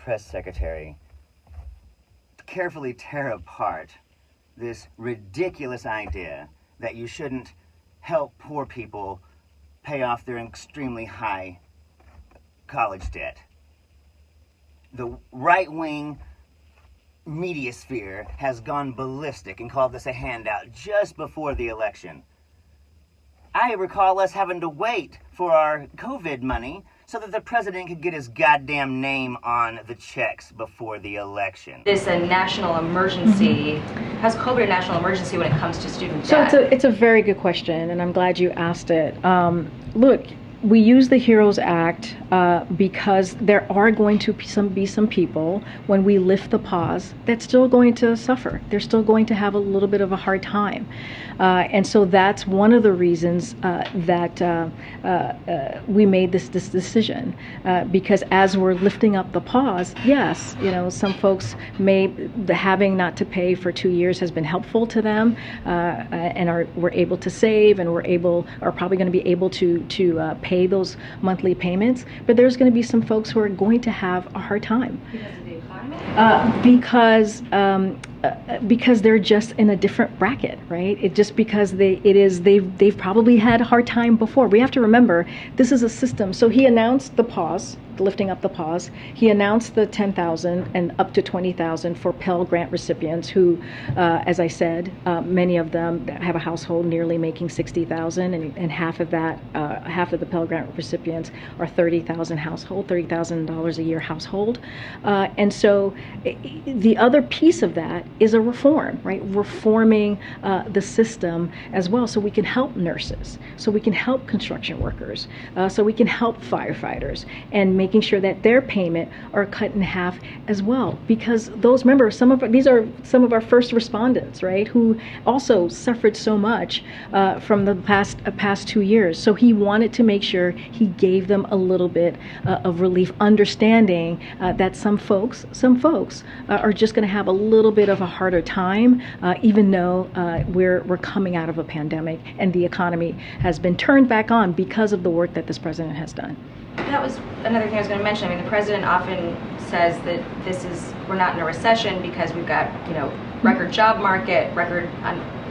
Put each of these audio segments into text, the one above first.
press secretary carefully tear apart this ridiculous idea that you shouldn't help poor people pay off their extremely high college debt. The right-wing media sphere has gone ballistic and called this a handout just before the election. I recall us having to wait for our COVID money so that the president could get his goddamn name on the checks before the election. Is a national emergency, has COVID a national emergency when it comes to student debt? So it's a very good question, and I'm glad you asked it. Look, we use the HEROES Act because there are going to be some people, when we lift the pause, that's still going to suffer. They're still going to have a little bit of a hard time. And so that's one of the reasons that we made this decision. Because as we're lifting up the pause, yes, some folks having not to pay for 2 years has been helpful to them, and we're able to save, and are probably going to be able to pay those monthly payments. But there's going to be some folks who are going to have a hard time. Because of the economy? Because they're just in a different bracket, right? They've probably had a hard time before. We have to remember, this is a system. So he announced the pause, lifting up the pause. He announced the $10,000 and up to $20,000 for Pell Grant recipients who, as I said, many of them have a household nearly making $60,000, and half of the Pell Grant recipients are $30,000 a year household. And so the other piece of that is a reform, right? Reforming the system as well, so we can help nurses, so we can help construction workers, so we can help firefighters, and making sure that their payment are cut in half as well. Because remember, these are some of our first respondents, right, who also suffered so much from the past 2 years. So he wanted to make sure he gave them a little bit of relief, understanding that some folks are just going to have a little bit of a harder time, even though we're coming out of a pandemic and the economy has been turned back on because of the work that this president has done. That was another thing I was going to mention. I mean, the president often says that we're not in a recession because we've got, record job market, record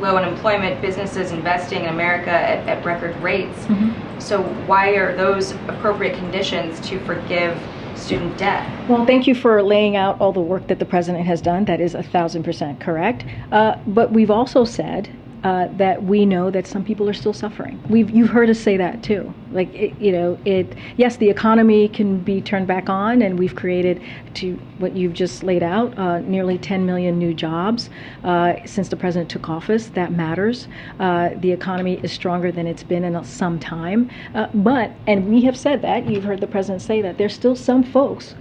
low unemployment, businesses investing in America at record rates. Mm-hmm. So why are those appropriate conditions to forgive student debt? Well, thank you for laying out all the work that the president has done. That is 1,000% correct. But we've also said that we know that some people are still suffering. You've heard us say that too. Yes, the economy can be turned back on, and we've created, to what you've just laid out, nearly 10 million new jobs since the president took office. That matters. The economy is stronger than it's been in some time. And we have said that, you've heard the president say that, there's still some folks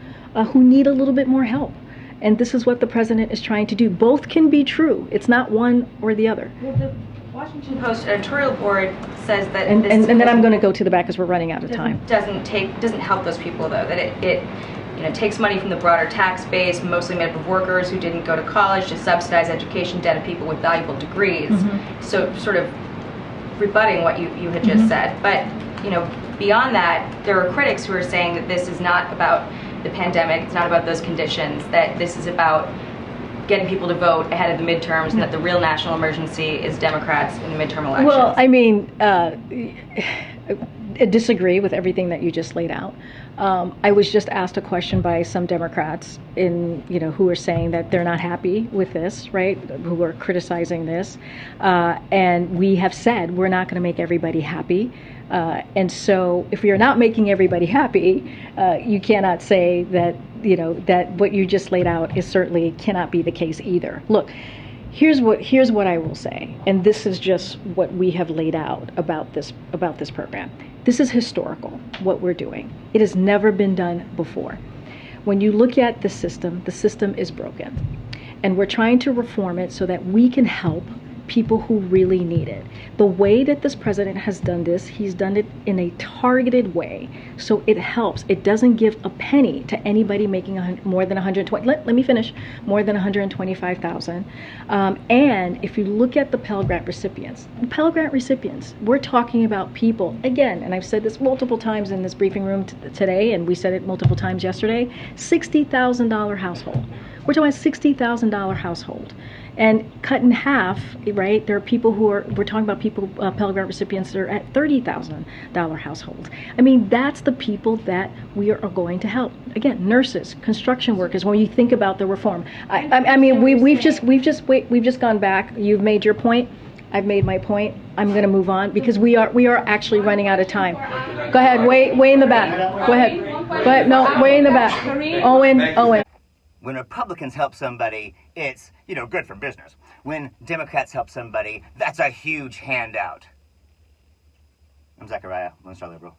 who need a little bit more help. And this is what the president is trying to do. Both can be true. It's not one or the other. Well, the Washington Post editorial board says that, and then I'm going to go to the back because we're running out of time. Doesn't help those people, though. That it takes money from the broader tax base, mostly made up of workers who didn't go to college, to subsidize education debt of people with valuable degrees. Mm-hmm. So sort of rebutting what you had just said. But beyond that, there are critics who are saying that this is not about the pandemic, it's not about those conditions, that this is about getting people to vote ahead of the midterms, and that the real national emergency is Democrats in the midterm elections. Well, I mean, I disagree with everything that you just laid out. I was just asked a question by some Democrats who are saying that they're not happy with this, right? Who are criticizing this. And we have said we're not going to make everybody happy. And so if you're not making everybody happy, you cannot say that, that what you just laid out certainly cannot be the case either. Look, here's what I will say, and this is just what we have laid out about this program. This is historical, what we're doing. It has never been done before. When you look at the system is broken. And we're trying to reform it so that we can help people who really need it. The way that this president has done this, he's done it in a targeted way. So it helps. It doesn't give a penny to anybody making more than 120. Let me finish. More than 125,000. And if you look at the Pell Grant recipients, we're talking about people, again, and I've said this multiple times in this briefing room today, and we said it multiple times yesterday, $60,000 household. We're talking about $60,000 household. And cut in half, right? There are people we're talking about people, Pell Grant recipients that are at $30,000 households. I mean, that's the people that we are going to help. Again, nurses, construction workers. When you think about the reform, I mean, we've just gone back. You've made your point. I've made my point. I'm going to move on because we are actually running out of time. Go ahead, way in the back. Go ahead. No, way in the back. Owen. When Republicans help somebody, it's, good for business. When Democrats help somebody, that's a huge handout. I'm Zachariah, Lone Star Liberal.